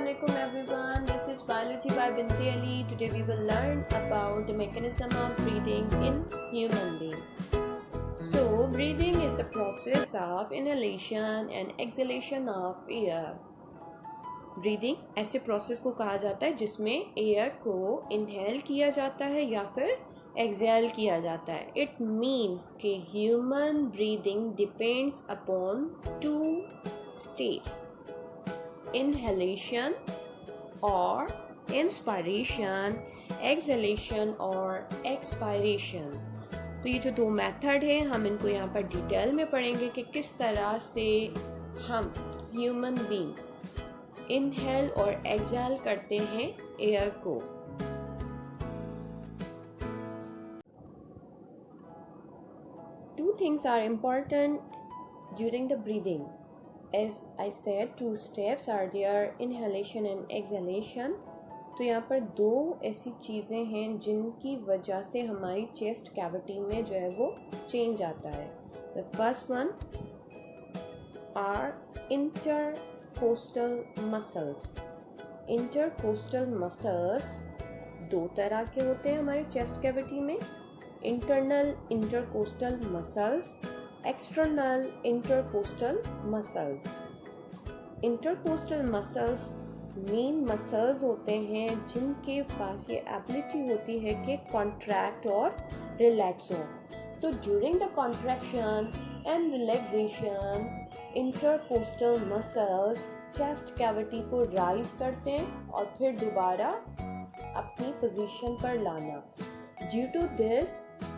Assalamualaikum everyone. This is Biology by Binti Ali. Today we will learn about the mechanism of breathing in human being. So, breathing is the process of inhalation and exhalation of air. Breathing ऐसे process को कहा जाता है जिसमें air को inhale किया जाता है या फिर एक्सहेल किया जाता है. इट मीन्स कि human breathing depends upon two steps, inhalation or inspiration, exhalation और expiration. तो ये जो दो मेथड है हम इनको यहाँ पर डिटेल में पढ़ेंगे कि किस तरह से हम ह्यूमन बीइंग इनहेल और एक्सहेल करते हैं एयर को. Two things are important during the breathing. As I said, two steps are there, inhalation and exhalation. तो यहाँ पर दो ऐसी चीज़ें हैं जिनकी वजह से हमारी चेस्ट कैविटी में जो है वो चेंज आता है. The first one are intercostal muscles. Intercostal muscles दो तरह के होते हैं हमारी चेस्ट कैविटी में. Internal intercostal muscles, external intercostal muscles. Intercostal muscles main muscles होते हैं जिनके पास ये एबिलिटी होती है कि कॉन्ट्रैक्ट और रिलैक्स हो. तो during the contraction and relaxation intercostal muscles chest cavity को राइज करते हैं और फिर दोबारा अपनी पोजीशन पर लाना. Due to this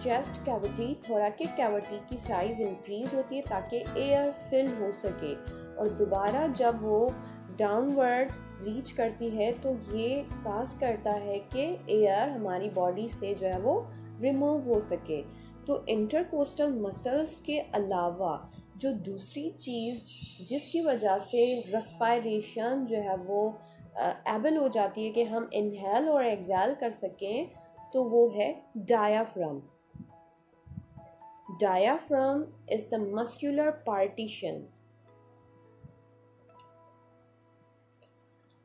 chest cavity, thoracic cavity की साइज इंक्रीज होती है ताकि एयर फिल हो सके, और दोबारा जब वो डाउनवर्ड रीच करती है तो ये काज करता है कि एयर हमारी बॉडी से जो है वो रिमूव हो सके. तो इंटरकोस्टल मसल्स के अलावा जो दूसरी चीज़ जिसकी वजह से रेस्पिरेशन जो है वो एबल हो जाती है कि हम इनहेल और एक्सहेल कर सकें, तो वो है diaphragm. Diaphragm is the muscular partition.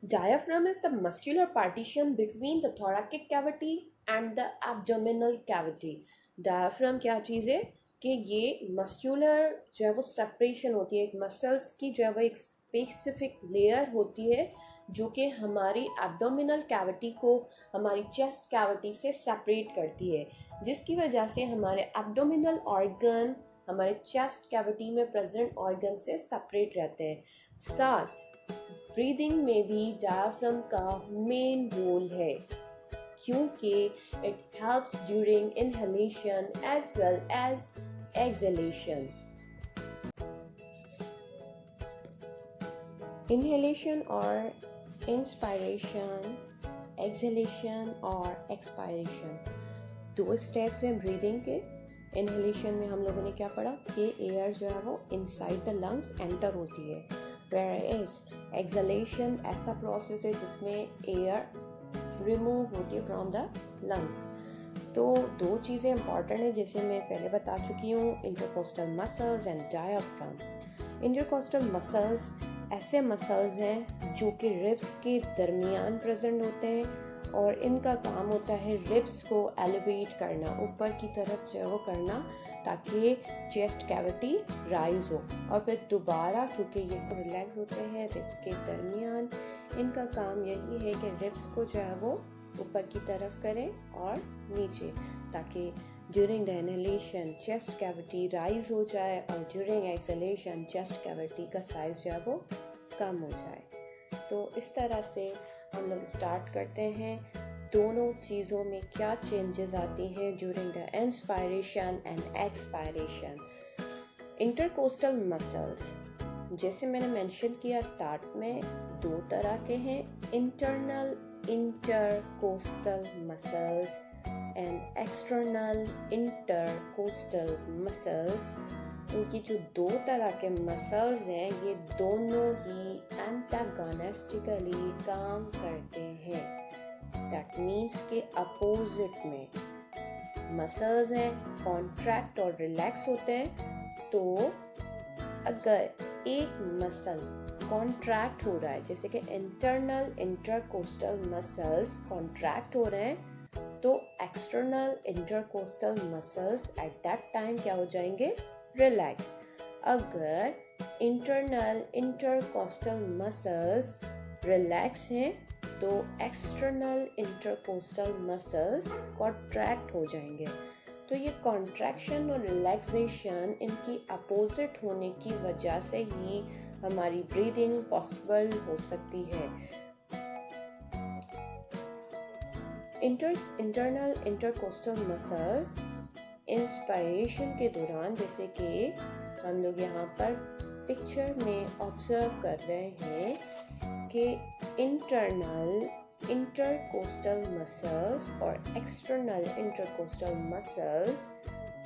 Diaphragm is the muscular partition between the thoracic cavity and the abdominal cavity. Diaphragm क्या चीज़ है कि ये मस्कुलर जो है वो सेपरेशन होती है, एक मसल्स की जो है वो एक स्पेसिफिक लेयर होती है जो कि हमारी एब्डोमिनल कैविटी को हमारी चेस्ट कैविटी से सेपरेट करती है, जिसकी वजह से हमारे एब्डोमिनल ऑर्गन हमारे चेस्ट कैविटी में प्रेजेंट ऑर्गन से सेपरेट रहते हैं. साथ ब्रीदिंग में भी डायफ्राम का मेन रोल है क्योंकि it helps during inhalation as well as exhalation. Inhalation or inspiration, exhalation और expiration दो स्टेप्स हैं ब्रीदिंग के. इनहेलेशन में हम लोगों ने क्या पढ़ा कि एयर जो है वो इनसाइड द लंग्स एंटर होती है, whereas एक्सहेलेशन ऐसा प्रोसेस है जिसमें एयर रिमूव होती है फ्रॉम द लंग्स. तो दो चीज़ें इंपॉर्टेंट हैं जैसे मैं पहले बता चुकी हूँ, intercostal muscles and diaphragm. Intercostal muscles ऐसे मसल्स हैं जो कि रिब्स के दरमियान प्रेजेंट होते हैं और इनका काम होता है रिब्स को एलिवेट करना, ऊपर की तरफ जो है वो करना ताकि चेस्ट कैविटी राइज हो, और फिर दोबारा क्योंकि ये रिलैक्स होते हैं रिब्स के दरमियान, इनका काम यही है कि रिब्स को जो है वो ऊपर की तरफ करें और नीचे, ताकि during the inhalation chest cavity rise हो जाए और ड्यूरिंग एक्सहेलेशन चेस्ट कैविटी का साइज जो है वो कम हो जाए. तो इस तरह से हम लोग स्टार्ट करते हैं दोनों चीज़ों में क्या चेंजेस आती हैं during the inspiration and expiration. Intercostal muscles जैसे मैंने मेंशन किया स्टार्ट में दो तरह के हैं, internal intercostal muscles and external intercostal muscles. तो ये जो दो तरह के मसल्स हैं ये दोनों ही एंटागोनिस्टिकली काम करते हैं. दैट मीन्स के अपोजिट में मसल्स हैं कॉन्ट्रैक्ट और रिलैक्स होते हैं. तो अगर एक मसल कॉन्ट्रैक्ट हो रहा है, जैसे कि इंटरनल इंटरकोस्टल मसल्स कॉन्ट्रैक्ट हो रहे हैं, तो external intercostal muscles at that time क्या हो जाएंगे, रिलैक्स। अगर इंटरनल इंटरकोस्टल मसल्स रिलैक्स हैं तो एक्सटर्नल इंटरकोस्टल मसल्स कॉन्ट्रैक्ट हो जाएंगे। तो ये कॉन्ट्रैक्शन और रिलैक्सेशन इनकी अपोजिट होने की वजह से ही हमारी ब्रीदिंग पॉसिबल हो सकती है। इंटरनल इंटरकोस्टल मसल्स इंस्पायरेशन के दौरान, जैसे कि हम लोग यहाँ पर पिक्चर में ऑब्जर्व कर रहे हैं कि इंटरनल इंटरकोस्टल मसल्स और एक्सटर्नल इंटरकोस्टल मसल्स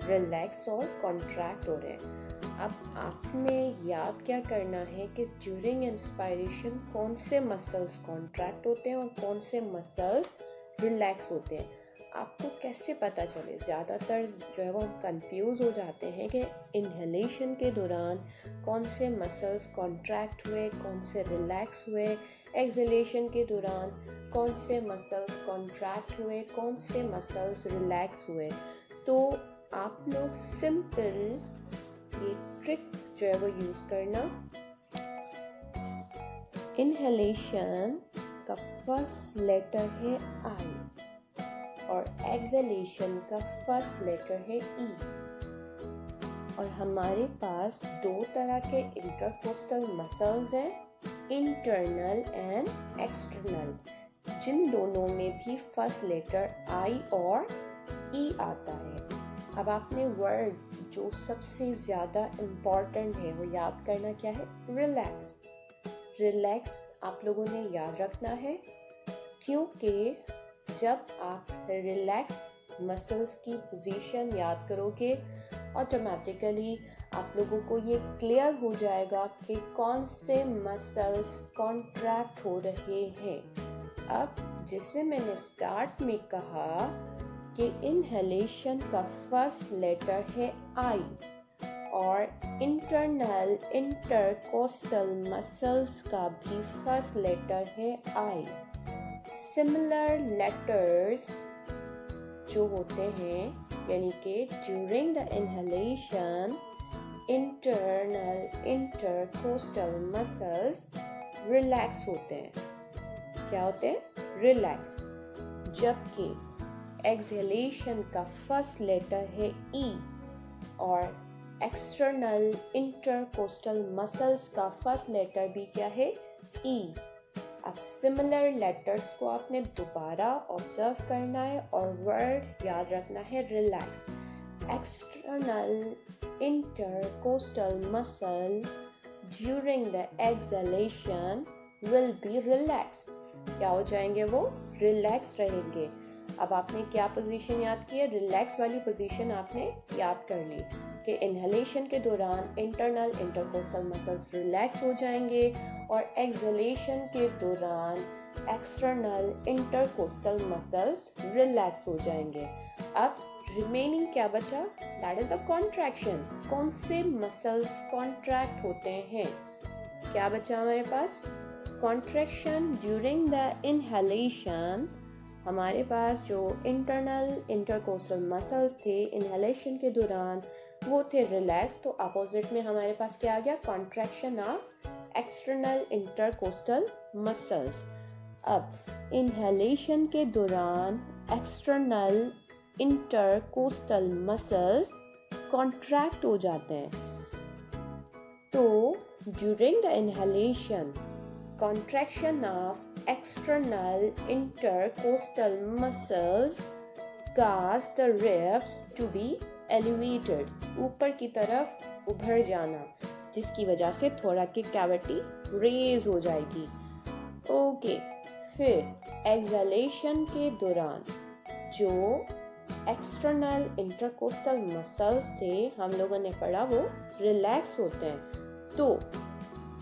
रिलैक्स और कॉन्ट्रैक्ट हो रहे हैं। अब आपने याद क्या करना है कि ड्यूरिंग इंस्पायरेशन कौन से मसल्स कॉन्ट्रैक्ट होते हैं और कौन से मसल्स रिलैक्स होते हैं। आपको कैसे पता चले, ज़्यादातर जो है वो हम कंफ्यूज हो जाते हैं कि इनहेलेशन के दौरान कौन से मसल्स कॉन्ट्रैक्ट हुए, कौन से रिलैक्स हुए, एक्सहेलेशन के दौरान कौन से मसल्स कॉन्ट्रैक्ट हुए, कौन से मसल्स रिलैक्स हुए। तो आप लोग सिंपल ये ट्रिक जो है वो यूज़ करना। इनहेलेशन का फर्स्ट लेटर है आई और एक्सहेलेशन का फर्स्ट लेटर है ई, और हमारे पास दो तरह के इंटरकोस्टल मसल्स हैं, इंटरनल एंड एक्सटर्नल, जिन दोनों में भी फर्स्ट लेटर आई और ई आता है। अब आपने वर्ड जो सबसे ज़्यादा इम्पॉर्टेंट है वो याद करना क्या है, रिलैक्स। रिलैक्स आप लोगों ने याद रखना है, क्योंकि जब आप रिलैक्स मसल्स की पोजीशन याद करोगे ऑटोमेटिकली आप लोगों को ये क्लियर हो जाएगा कि कौन से मसल्स कॉन्ट्रैक्ट हो रहे हैं। अब जैसे मैंने स्टार्ट में कहा कि इनहेलेशन का फर्स्ट लेटर है आई और इंटरनल इंटरकोस्टल मसल्स का भी फर्स्ट लेटर है आई। सिमिलर लेटर्स जो होते हैं, यानी कि during the inhalation internal intercostal muscles relax होते हैं। क्या होते हैं, रिलैक्स। जबकि एक्सहेलेशन का फर्स्ट लेटर है ई और एक्सटर्नल इंटरकोस्टल मसल्स का फर्स्ट लेटर भी क्या है, ई। अब सिमिलर लेटर्स को आपने दोबारा ऑब्जर्व करना है और वर्ड याद रखना है, relax. External intercostal muscles during the exhalation will be relax. क्या हो जाएंगे, वो रिलैक्स रहेंगे। अब आपने क्या पोजीशन याद की है, रिलैक्स वाली पोजीशन आपने याद कर ली कि इनहेलेशन के दौरान इंटरनल इंटरकोस्टल मसल्स रिलैक्स हो जाएंगे और एक्सहेलेशन के दौरान एक्सटर्नल इंटरकोस्टल मसल्स रिलैक्स हो जाएंगे। अब रिमेनिंग क्या बचा, दैट इज द कॉन्ट्रैक्शन। कौन से मसल्स कॉन्ट्रैक्ट होते हैं, क्या बचा हमारे पास, कॉन्ट्रैक्शन ड्यूरिंग द इनहेलेशन। हमारे पास जो इंटरनल इंटरकोस्टल मसल्स थे इनहेलेशन के दौरान वो थे रिलैक्स, तो अपोजिट में हमारे पास क्या आ गया, contraction of external intercostal muscles. अब इनहेलेशन के दौरान एक्सटर्नल इंटरकोस्टल मसल्स कॉन्ट्रैक्ट हो जाते हैं, तो during the inhalation contraction of external intercostal muscles cause the ribs to be elevated, ऊपर की तरफ उभर जाना, जिसकी वजह से थोड़ा की कैविटी रेज हो जाएगी। ओके, फिर एक्सहेलेशन के दौरान जो एक्सटर्नल इंटरकोस्टल मसल्स थे हम लोगों ने पढ़ा वो रिलैक्स होते हैं, तो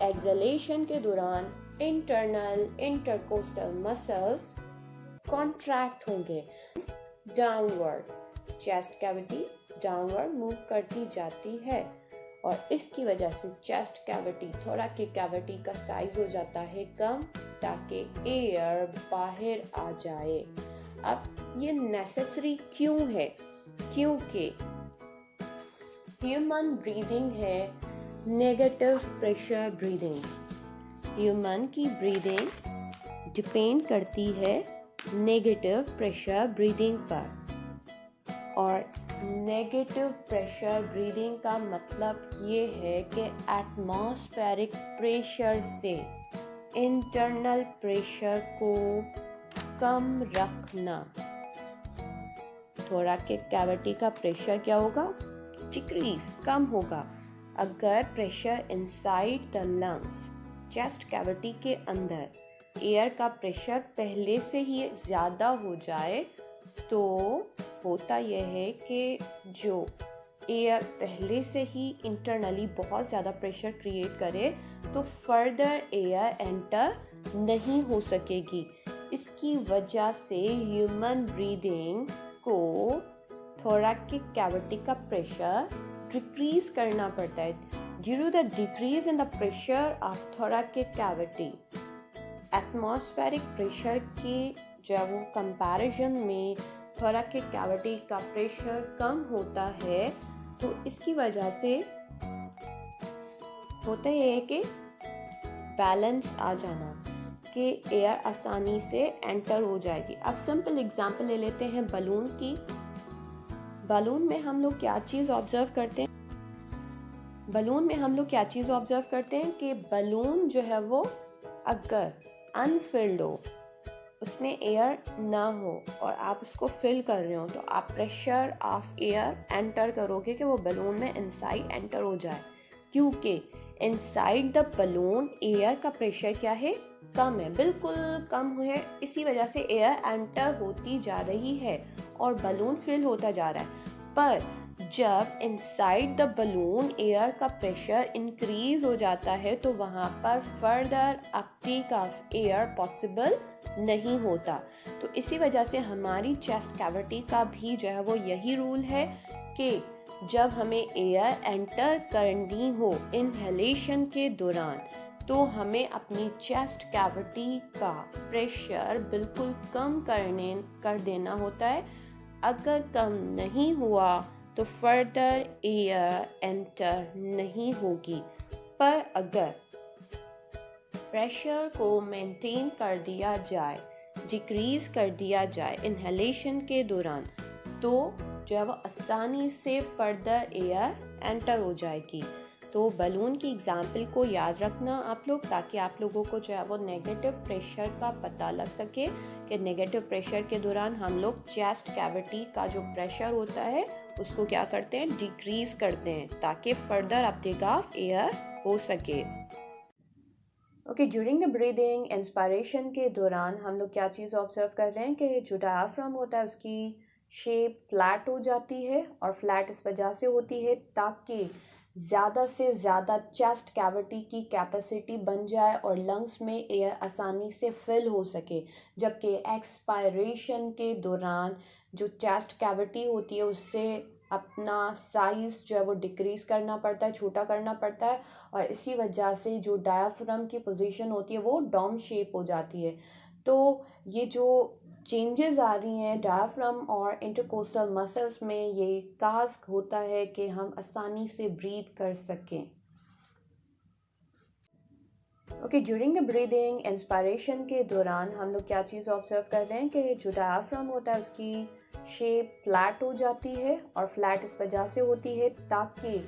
एक्सहेलेशन के दौरान इंटरनल इंटरकोस्टल मसल्स कॉन्ट्रैक्ट होंगे। Downward, chest cavity downward move करती जाती है। और इसकी वजह से चेस्ट कैविटी, थोरैक की कैविटी का साइज हो जाता है कम ताकि एयर बाहर आ जाए। अब ये नेसेसरी क्यों है? क्योंकि ह्यूमन ब्रीदिंग है नेगेटिव प्रेशर ब्रीदिंग। ह्यूमन की ब्रीदिंग डिपेंड करती है नेगेटिव प्रेशर ब्रीदिंग पर। और नेगेटिव प्रेशर ब्रीदिंग का मतलब ये है कि एटमॉस्फेरिक प्रेशर से इंटरनल प्रेशर को कम रखना। थोरैक के कैविटी का प्रेशर क्या होगा? डिक्रीज, कम होगा। अगर pressure inside the lungs, chest cavity के अंदर एयर का प्रेशर पहले से ही ज़्यादा हो जाए तो होता यह है कि जो एयर पहले से ही इंटरनली बहुत ज़्यादा प्रेशर क्रिएट करे तो फर्दर एयर एंटर नहीं हो सकेगी। इसकी वजह से ह्यूमन ब्रीदिंग को थोरैक की कैविटी का प्रेशर डिक्रीज करना पड़ता है। Due to the decrease in the pressure of thoracic cavity, atmospheric pressure के जो वो कंपैरिजन में thoracic cavity का प्रेशर कम होता है तो इसकी वजह से होता ये है कि बैलेंस आ जाना, कि एयर आसानी से एंटर हो जाएगी। अब सिंपल एग्जांपल ले लेते हैं बलून की। बलून में हम लोग क्या चीज़ ऑब्जर्व करते हैं? बलून में हम लोग क्या चीज़ ऑब्जर्व करते हैं कि बलून जो है वो अगर अनफिल्ड हो, उसमें एयर ना हो और आप उसको फिल कर रहे हो तो आप प्रेशर ऑफ एयर एंटर करोगे कि वो बलून में इनसाइड एंटर हो जाए, क्योंकि इनसाइड द बलून एयर का प्रेशर क्या है? कम है, बिल्कुल कम है। इसी वजह से एयर एंटर होती जा रही है और बलून फिल होता जा रहा है। पर जब इनसाइड द बलून एयर का प्रेशर इंक्रीज हो जाता है तो वहाँ पर further Uptake of air possible नहीं होता। तो इसी वजह से हमारी चेस्ट कैविटी का भी जो है वो यही रूल है कि जब हमें एयर एंटर करनी हो इनहेलेशन के दौरान तो हमें अपनी चेस्ट कैविटी का प्रेशर बिल्कुल कम कर देना होता है। अगर कम नहीं हुआ तो फर्दर एयर एंटर नहीं होगी। पर अगर प्रेशर को मेंटेन कर दिया जाए, डिक्रीज कर दिया जाए इनहेलेशन के दौरान, तो जो है वो आसानी से फर्दर एयर एंटर हो जाएगी। तो बलून की एग्जाम्पल को याद रखना आप लोग, ताकि आप लोगों को जो है वो नेगेटिव प्रेशर का पता लग सके कि नेगेटिव प्रेशर के दौरान हम लोग चेस्ट कैविटी का जो प्रेशर होता है उसको क्या करते हैं? डिक्रीज करते हैं ताकि फर्दर अपटेक ऑफ एयर हो सके। Okay, during the breathing inspiration के दौरान हम लोग क्या चीज़ ऑब्जर्व कर रहे हैं कि जो डायफ्राम होता है उसकी शेप फ्लैट हो जाती है, और फ्लैट इस वजह से होती है ताकि ज़्यादा से ज़्यादा चेस्ट कैविटी की कैपेसिटी बन जाए और लंग्स में एयर आसानी से फिल हो सके। जबकि एक्सपायरेशन के दौरान जो चेस्ट कैविटी होती है उससे अपना साइज़ जो है वो डिक्रीज़ करना पड़ता है, छोटा करना पड़ता है, और इसी वजह से जो डायफ्राम की पोजीशन होती है वो डोम शेप हो जाती है। तो ये जो चेंजेस आ रही हैं डायफ्राम और इंटरकोस्टल मसल्स में, ये टास्क होता है कि हम आसानी से ब्रीथ कर सकें। Okay, during the breathing inspiration के दौरान हम लोग क्या चीज़ ऑब्जर्व कर रहे हैं कि जो डायफ्राम होता है उसकी शेप फ्लैट हो जाती है, और फ्लैट इस वजह से होती है ताकि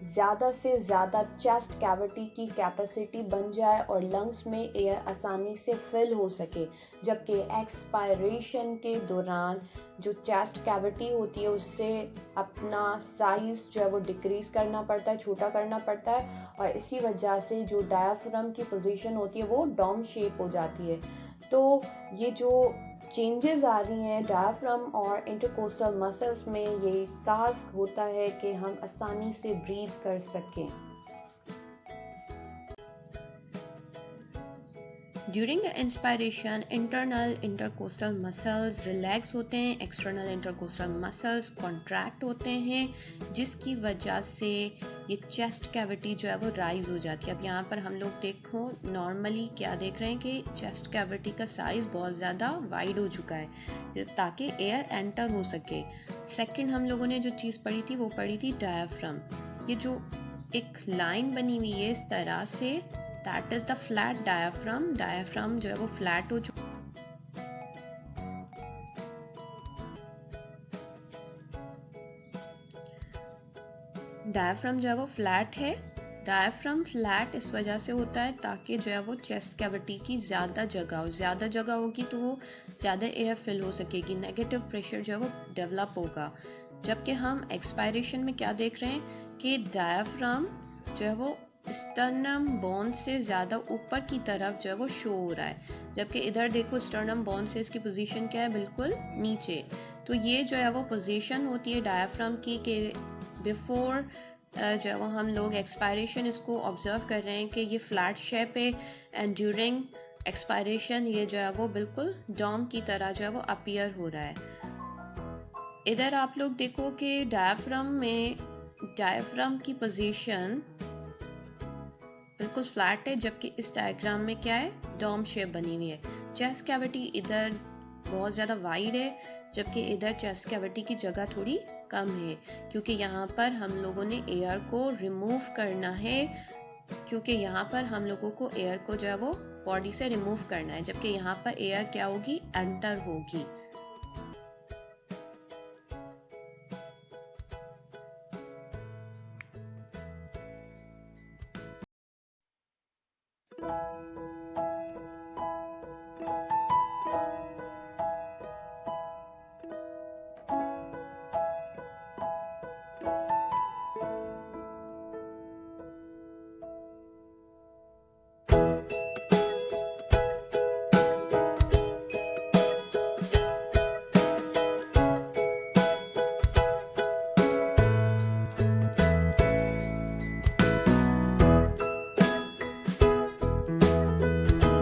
ज़्यादा से ज़्यादा चेस्ट कैविटी की कैपेसिटी बन जाए और लंग्स में एयर आसानी से फिल हो सके। जबकि एक्सपायरेशन के दौरान जो चेस्ट कैविटी होती है उससे अपना साइज़ जो है वो डिक्रीज़ करना पड़ता है, छोटा करना पड़ता है, और इसी वजह से जो डायफ्राम की पोजीशन होती है वो डोम शेप हो जाती है। तो ये जो चेंजेस आ रही हैं डायफ्राम और इंटरकोस्टल मसल्स में, ये टास्क होता है कि हम आसानी से ब्रीथ कर सकें। During the inspiration internal intercostal muscles relax होते हैं, एक्सटर्नल इंटरकोस्टल मसल्स कॉन्ट्रैक्ट होते हैं, जिसकी वजह से ये चेस्ट कैविटी जो है वो राइज हो जाती है। अब यहाँ पर हम लोग देखो नॉर्मली क्या देख रहे हैं कि चेस्ट कैविटी का साइज़ बहुत ज़्यादा वाइड हो चुका है ताकि एयर एंटर हो सके। सेकंड हम लोगों ने जो चीज़ पढ़ी थी वो पढ़ी थी डायफ्राम। ये जो एक लाइन बनी हुई है इस तरह से, that is the flat diaphragm. Diaphragm जो है वो फ्लैट हो चुका डायफ्राम जो है वो फ्लैट है। डायफ्राम फ्लैट इस वजह से होता है ताकि जो है वो चेस्ट कैविटी की ज़्यादा जगह हो, ज़्यादा जगह होगी तो वो ज़्यादा एयर फिल हो सकेगी, नेगेटिव प्रेशर जो है वो डेवलप होगा। जबकि हम एक्सपायरेशन में क्या देख रहे हैं कि डायफ्राम जो है वो स्टर्नम बोन से ज़्यादा ऊपर की तरफ जो है वो शो हो रहा है, जबकि इधर देखो स्टर्नम बोन से इसकी पोजीशन क्या है, बिल्कुल नीचे। तो ये जो है वो पोजीशन होती है डायफ्राम की कि बिफोर जो है वो हम लोग एक्सपायरेशन इसको ऑब्जर्व कर रहे हैं कि ये फ्लैट शेप है, एंड ड्यूरिंग एक्सपायरेशन ये जो है वो बिल्कुल डॉम की तरह जो है वो अपीयर हो रहा है। इधर आप लोग देखो कि डायफ्राम की पोजीशन बिल्कुल फ्लैट है, जबकि इस डायग्राम में क्या है, डॉम शेप बनी हुई है। चेस्ट कैविटी इधर बहुत ज़्यादा वाइड है, जबकि इधर चेस्ट कैविटी की जगह थोड़ी कम है, क्योंकि यहाँ पर हम लोगों ने एयर को रिमूव करना है, क्योंकि यहाँ पर हम लोगों को एयर को जो है वो बॉडी से रिमूव करना है, जबकि यहाँ पर एयर क्या होगी, एंटर होगी।